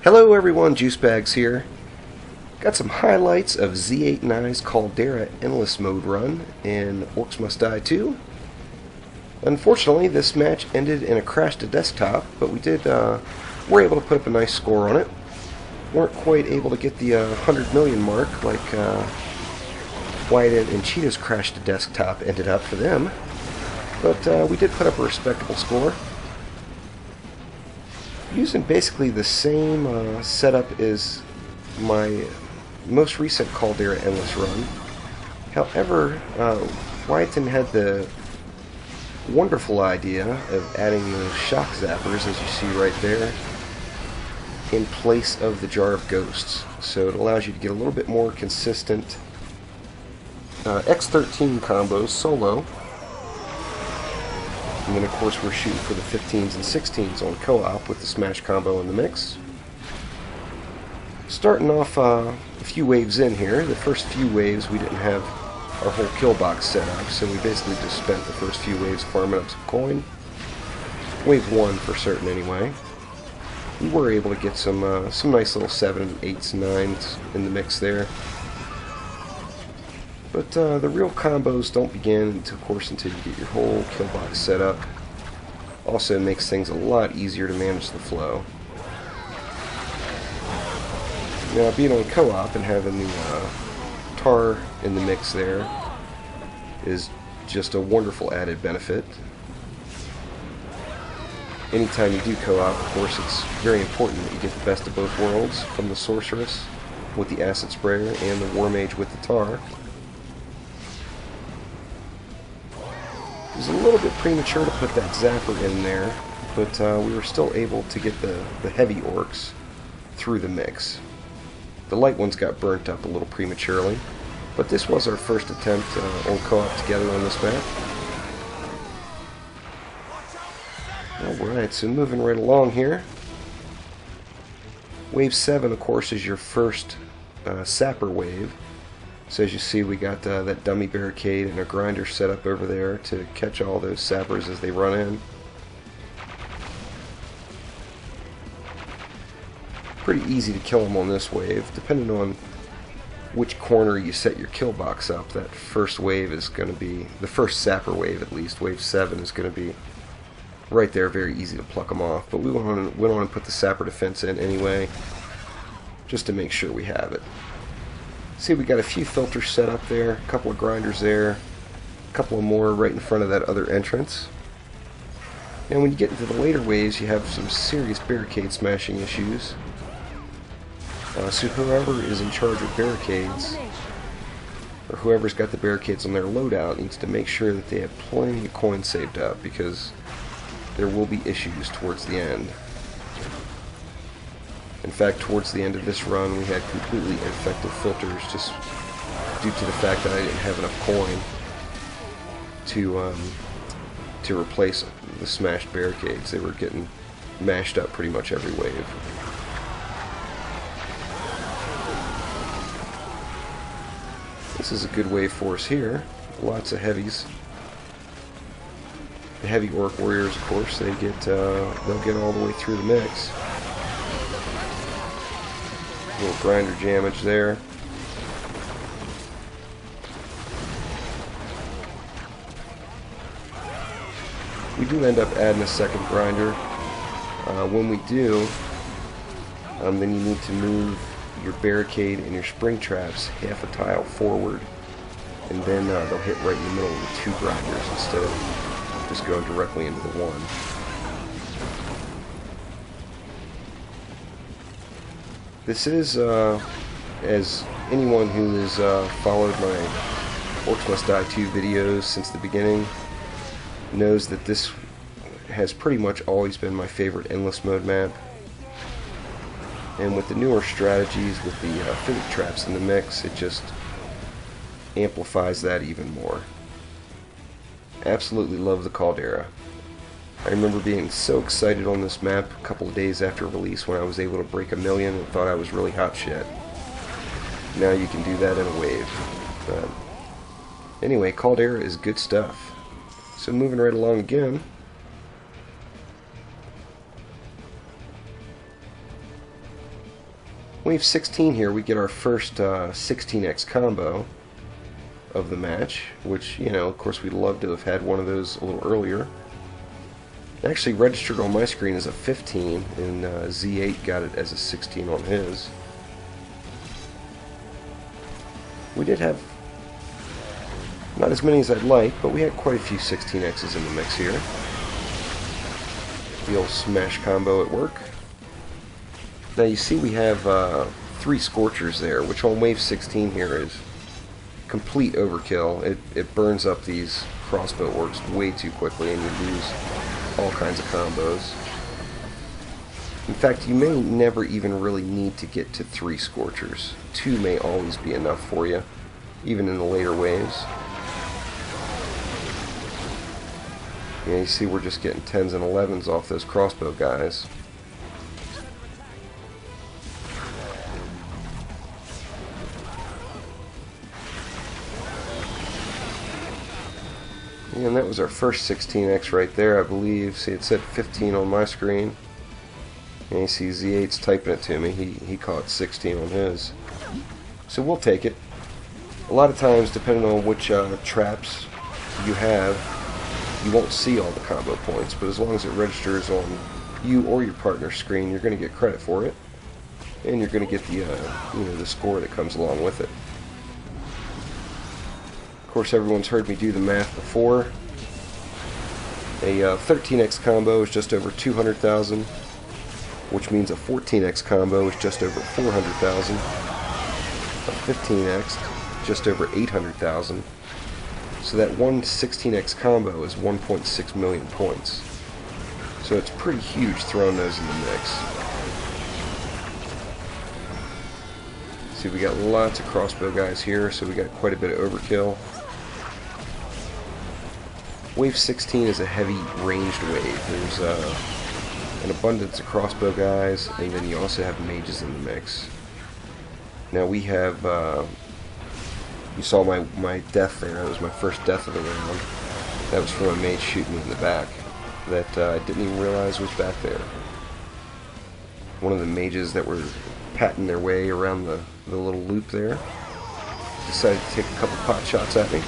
Hello everyone, Juicebags here. Got some highlights of Z8 and I's Caldera Endless Mode run in Orcs Must Die 2. Unfortunately, this match ended in a crash to desktop, but we were able to put up a nice score on it. Weren't quite able to get the 100 million mark like Wyatt and Cheetah's crash to desktop ended up for them, but we did put up a respectable score. Using basically the same setup as my most recent Caldera Endless run. However, Wyatton had the wonderful idea of adding those shock zappers, as you see right there, in place of the Jar of Ghosts. So it allows you to get a little bit more consistent X13 combos solo. And then of course we're shooting for the 15s and 16s on co-op with the smash combo in the mix. Starting off a few waves in here. The first few waves we didn't have our whole kill box set up, so we basically just spent the first few waves farming up some coin. Wave 1 for certain anyway. We were able to get some nice little 7s, 8s, 9s in the mix there. But the real combos don't begin until you get your whole kill box set up. Also makes things a lot easier to manage the flow. Now, being on co-op and having the tar in the mix there is just a wonderful added benefit. Anytime you do co-op, of course, it's very important that you get the best of both worlds from the sorceress with the acid sprayer and the war mage with the tar. It was a little bit premature to put that zapper in there, but we were still able to get the heavy orcs through the mix. The light ones got burnt up a little prematurely, but this was our first attempt on co-op together on this map. Alright, so moving right along here. Wave 7, of course, is your first sapper wave. So as you see, we got that dummy barricade and a grinder set up over there to catch all those sappers as they run in. Pretty easy to kill them on this wave, depending on which corner you set your kill box up. That first wave is going to be, the first sapper wave at least, wave 7 is going to be right there, very easy to pluck them off. But we went on and put the sapper defense in anyway, just to make sure we have it. See, we got a few filters set up there, a couple of grinders there, a couple of more right in front of that other entrance. And when you get into the later waves, you have some serious barricade smashing issues. So whoever is in charge of barricades, or whoever's got the barricades on their loadout, needs to make sure that they have plenty of coins saved up, because there will be issues towards the end. In fact, towards the end of this run, we had completely ineffective filters just due to the fact that I didn't have enough coin to replace the smashed barricades. They were getting mashed up pretty much every wave. This is a good wave for us here. Lots of heavies. The heavy orc warriors, of course, they'll get all the way through the mix. Little grinder damage there. We do end up adding a second grinder. When we do, then you need to move your barricade and your spring traps half a tile forward, and then they'll hit right in the middle of the two grinders instead of just going directly into the one. This is, as anyone who has followed my Orcs Must Die 2 videos since the beginning knows, that this has pretty much always been my favorite Endless Mode map. And with the newer strategies, with the physic traps in the mix, it just amplifies that even more. Absolutely love the Caldera. I remember being so excited on this map a couple of days after release when I was able to break 1 million and thought I was really hot shit. Now you can do that in a wave. Anyway, Caldera is good stuff. So moving right along again. Wave 16 here, we get our first 16x combo of the match, which, you know, of course we'd love to have had one of those a little earlier. Actually registered on my screen as a 15, and Z8 got it as a 16 on his. We did have not as many as I'd like, but we had quite a few 16x's in the mix here. The old smash combo at work. Now you see we have 3 Scorchers there, which on wave 16 here is complete overkill. It burns up these crossbow orcs way too quickly, and you lose all kinds of combos. In fact, you may never even really need to get to 3 Scorchers. 2 may always be enough for you, even in the later waves. Yeah, you see we're just getting 10s and 11s off those crossbow guys. And that was our first 16x right there, I believe. See, it said 15 on my screen. And you see Z8's typing it to me. He caught 16 on his. So we'll take it. A lot of times, depending on which traps you have, you won't see all the combo points. But as long as it registers on you or your partner's screen, you're going to get credit for it. And you're going to get the, you know, the score that comes along with it. Of course, everyone's heard me do the math before. A 13x combo is just over 200,000, which means a 14x combo is just over 400,000. A 15x, just over 800,000. So that one 16x combo is 1.6 million points. So it's pretty huge throwing those in the mix. See, we got lots of crossbow guys here, so we got quite a bit of overkill. Wave 16 is a heavy ranged wave. There's an abundance of crossbow guys, and then you also have mages in the mix. Now we have, you saw my death there. That was my first death of the round. That was from a mage shooting me in the back that I didn't even realize was back there. One of the mages that were patting their way around the little loop there decided to take a couple pot shots at me.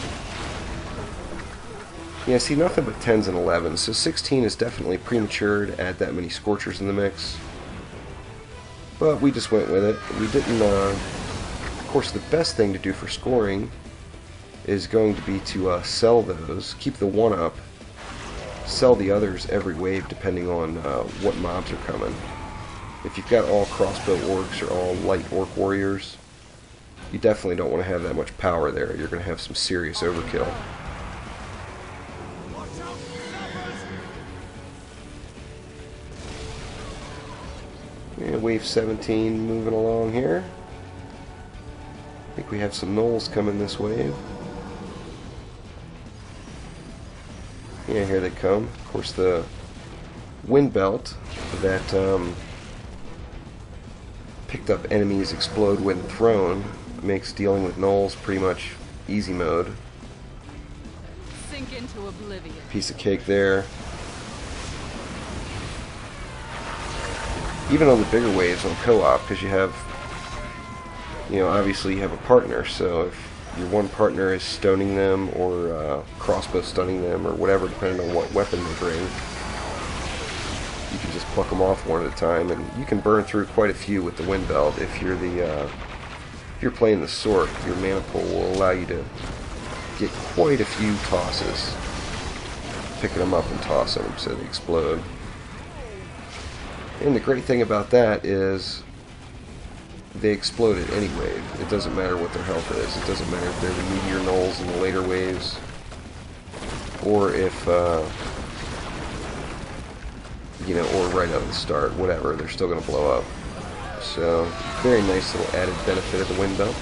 Yeah, see, nothing but 10s and 11s, so 16 is definitely premature to add that many Scorchers in the mix. But we just went with it. We didn't, of course, the best thing to do for scoring is going to be to sell those, keep the 1-up, sell the others every wave depending on what mobs are coming. If you've got all crossbow orcs or all light orc warriors, you definitely don't want to have that much power there. You're going to have some serious overkill. And wave 17 moving along here. I think we have some gnolls coming this wave. Yeah, here they come. Of course, the wind belt that picked up enemies explode when thrown makes dealing with gnolls pretty much easy mode. Sink into oblivion. Piece of cake there. Even on the bigger waves on co-op, because you have, you know, obviously you have a partner, so if your one partner is stoning them or crossbow stunning them or whatever, depending on what weapon they bring, you can just pluck them off one at a time, and you can burn through quite a few with the wind belt. If you're the if you're playing the sword, your mana pool will allow you to get quite a few tosses, picking them up and tossing them so they explode. And the great thing about that is they explode at any wave. It doesn't matter what their health is. It doesn't matter if they're the meteor gnolls in the later waves, or if you know, or right out of the start, whatever, they're still going to blow up. So, very nice little added benefit of the wind belt.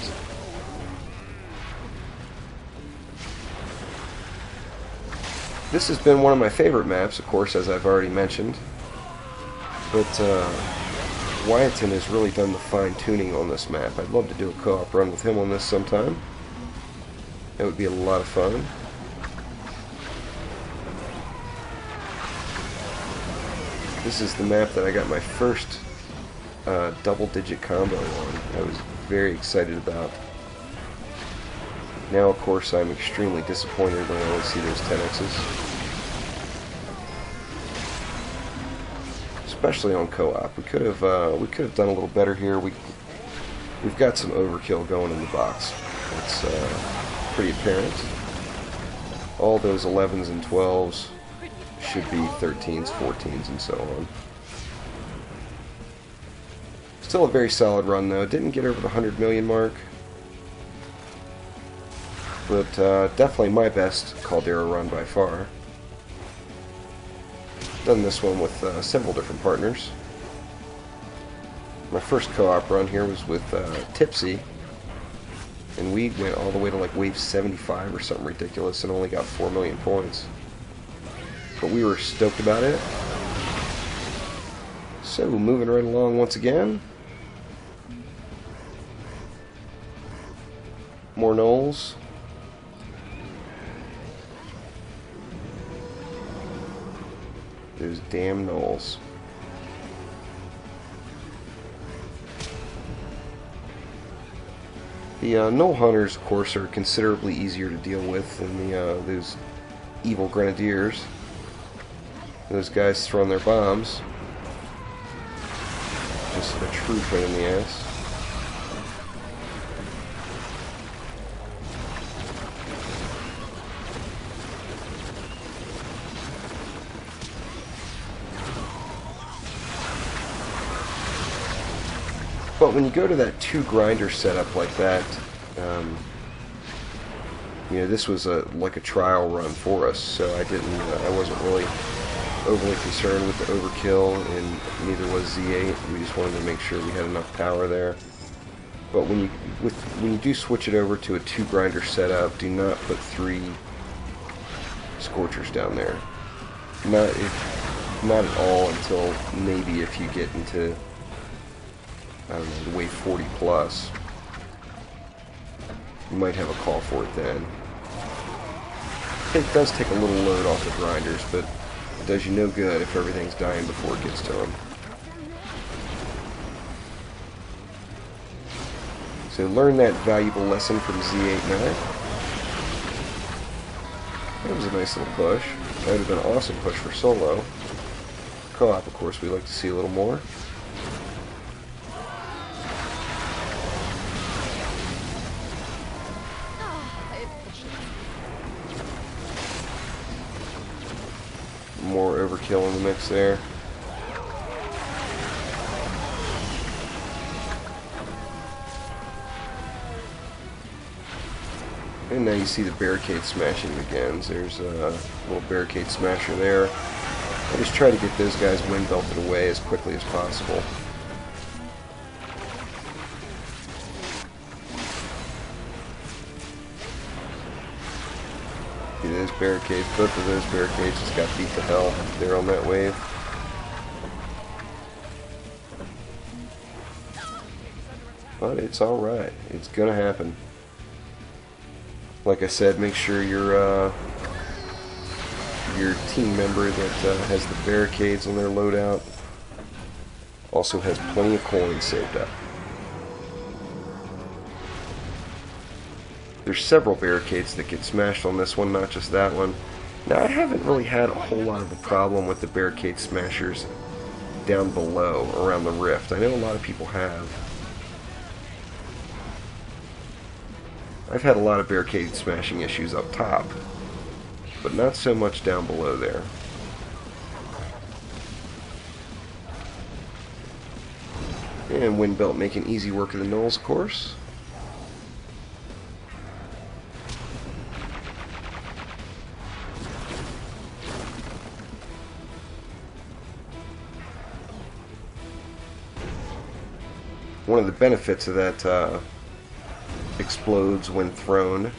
This has been one of my favorite maps, of course, as I've already mentioned. But Wyanton has really done the fine-tuning on this map. I'd love to do a co-op run with him on this sometime. That would be a lot of fun. This is the map that I got my first double-digit combo on. I was very excited about. Now, of course, I'm extremely disappointed when I only see those 10x's. Especially on co-op. We could have done a little better here. We've got some overkill going in the box. It's pretty apparent. All those 11s and 12s should be 13s, 14s, and so on. Still a very solid run, though. Didn't get over the 100 million mark. But definitely my best Caldera run by far. Done this one with several different partners. My first co-op run here was with Tipsy, and we went all the way to like wave 75 or something ridiculous and only got 4 million points. But we were stoked about it. So, moving right along once again. More gnolls. Those damn gnolls. The gnoll hunters, of course, are considerably easier to deal with than those evil grenadiers. Those guys throwing their bombs. Just a true pain in the ass. But when you go to that 2 grinder setup like that, you know, this was like a trial run for us, so I wasn't really overly concerned with the overkill, and neither was Z8. We just wanted to make sure we had enough power there. But when you do switch it over to a 2 grinder setup, do not put 3 Scorchers down there. Not at all until maybe if you get into, I don't know, the wave 40 plus. You might have a call for it then. It does take a little load off the grinders, but it does you no good if everything's dying before it gets to them. So learn that valuable lesson from Z89. That was a nice little push. That would have been an awesome push for solo. Co-op, of course, we like to see a little more. More overkill in the mix there. And now you see the barricade smashing begins. There's a little barricade smasher there. I just try to get those guys wind belted away as quickly as possible. See those barricades, both of those barricades just got beat to hell there on that wave. But it's alright. It's gonna happen. Like I said, make sure your team member that has the barricades on their loadout also has plenty of coins saved up. There's several barricades that get smashed on this one, not just that one. Now, I haven't really had a whole lot of a problem with the barricade smashers down below around the rift. I know a lot of people have. I've had a lot of barricade smashing issues up top, but not so much down below there. And wind belt making easy work of the gnolls, of course. One of the benefits of that explodes when thrown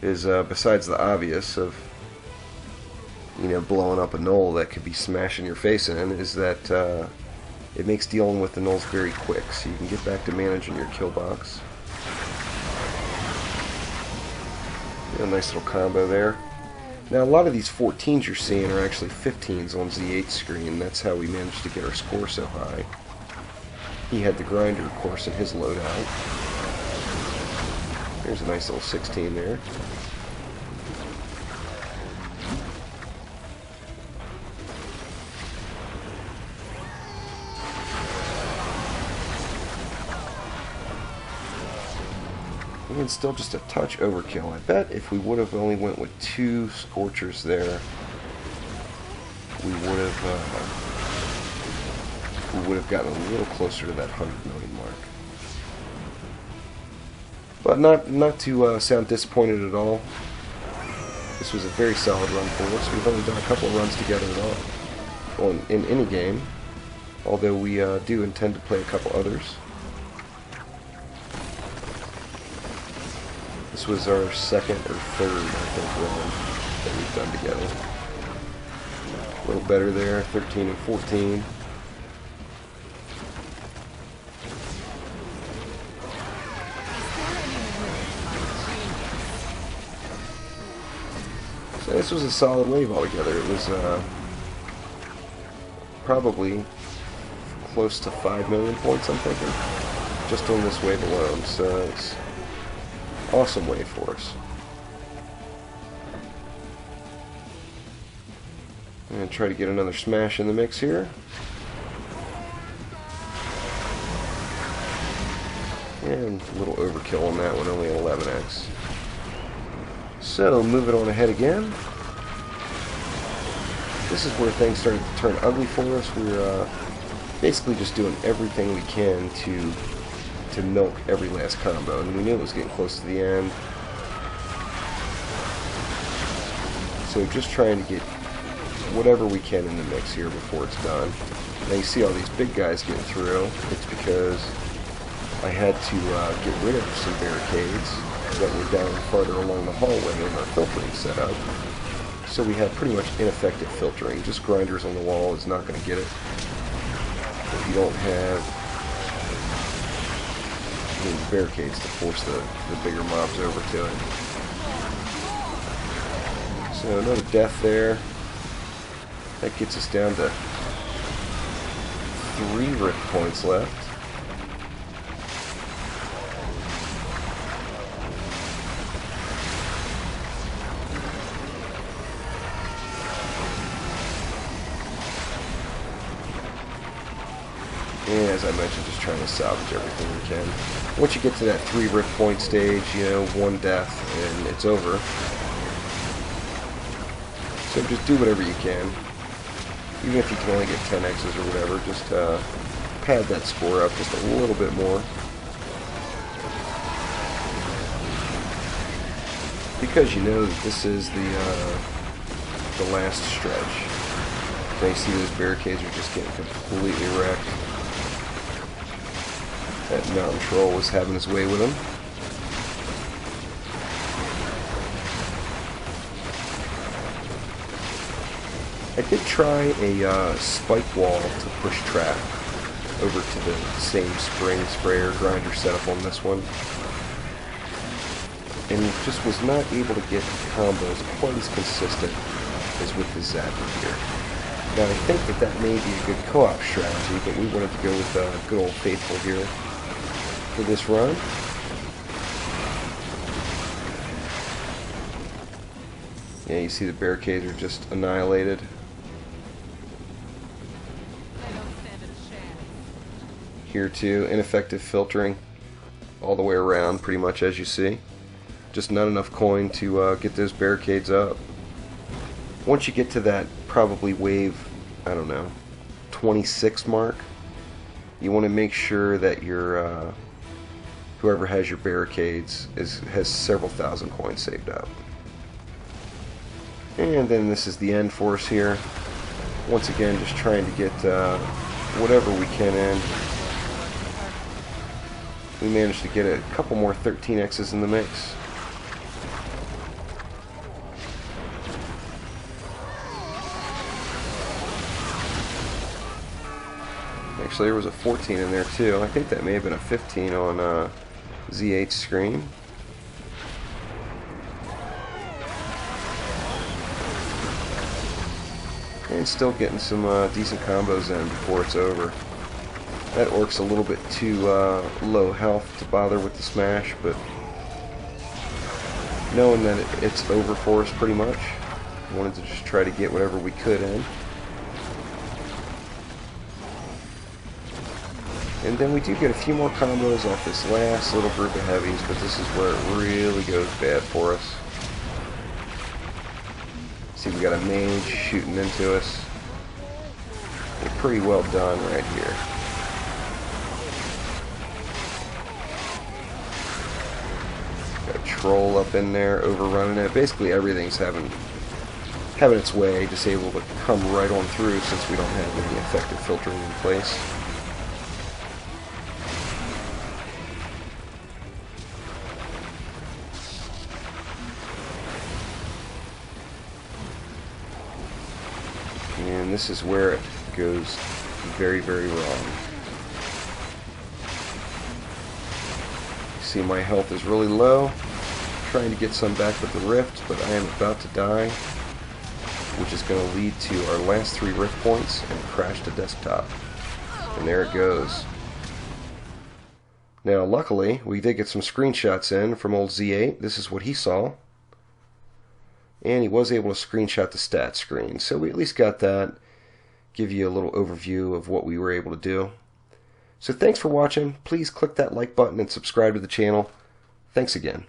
is, besides the obvious of, you know, blowing up a gnoll that could be smashing your face in, is that it makes dealing with the gnolls very quick, so you can get back to managing your kill box. A nice little combo there. Now, a lot of these 14s you're seeing are actually 15s on Z8 screen. That's how we managed to get our score so high. He had the grinder, of course, in his loadout. There's a nice little 16 there. And still just a touch overkill. I bet if we would have only went with 2 Scorchers there, we would have gotten a little closer to that 100 million mark. But not to sound disappointed at all. This was a very solid run for us. We've only done a couple of runs together at all in any game, although we do intend to play a couple others. This was our second or third, I think, run that we've done together. A little better there, 13 and 14. So this was a solid wave altogether. It was probably close to 5 million points, I'm thinking, just on this wave alone. So it's awesome wave for us. And try to get another smash in the mix here. And a little overkill on that one, only an 11x. So, moving on ahead again. This is where things started to turn ugly for us. We're basically just doing everything we can to milk every last combo, and we knew it was getting close to the end. So just trying to get whatever we can in the mix here before it's done. Now you see all these big guys getting through. It's because I had to get rid of some barricades that were down farther along the hallway in our filtering setup. So we had pretty much ineffective filtering. Just grinders on the wall is not going to get it. If you don't have barricades to force the bigger mobs over to it. So another death there. That gets us down to 3 rip points left. And as I mentioned, just trying to salvage everything we can. Once you get to that 3 rip point stage, you know, 1 death, and it's over. So just do whatever you can. Even if you can only get 10x's or whatever, just pad that score up just a little bit more. Because you know that this is the last stretch. Now you see those barricades are just getting completely wrecked. That mountain troll was having his way with him. I did try a spike wall to push trap over to the same spring sprayer grinder setup on this one, and just was not able to get combos quite as consistent as with the zapper here. Now I think that may be a good co-op strategy, but we wanted to go with good old faithful here for this run. Yeah, you see the barricades are just annihilated. Here too, ineffective filtering all the way around, pretty much as you see. Just not enough coin to get those barricades up. Once you get to that probably wave, I don't know, 26 mark, you want to make sure that your whoever has your barricades has several thousand coins saved up. And then this is the end for us here. Once again, just trying to get whatever we can in. We managed to get a couple more 13x's in the mix. Actually, there was a 14 in there too. I think that may have been a 15 on Z8 screen. And still getting some decent combos in before it's over. That Orc's a little bit too low health to bother with the smash, but knowing that it's over for us pretty much, I wanted to just try to get whatever we could in. And then we do get a few more combos off this last little group of heavies, but this is where it really goes bad for us. See, we got a mage shooting into us. They're pretty well done right here. Got a troll up in there, overrunning it. Basically everything's having its way, just able to come right on through since we don't have any effective filtering in place. And this is where it goes very, very wrong. See, my health is really low. I'm trying to get some back with the rift, but I am about to die, which is going to lead to our last 3 rift points and crash to desktop. And there it goes. Now, luckily, we did get some screenshots in from old Z8. This is what he saw. And he was able to screenshot the stat screen. So we at least got that. Give you a little overview of what we were able to do. So thanks for watching. Please click that like button and subscribe to the channel. Thanks again.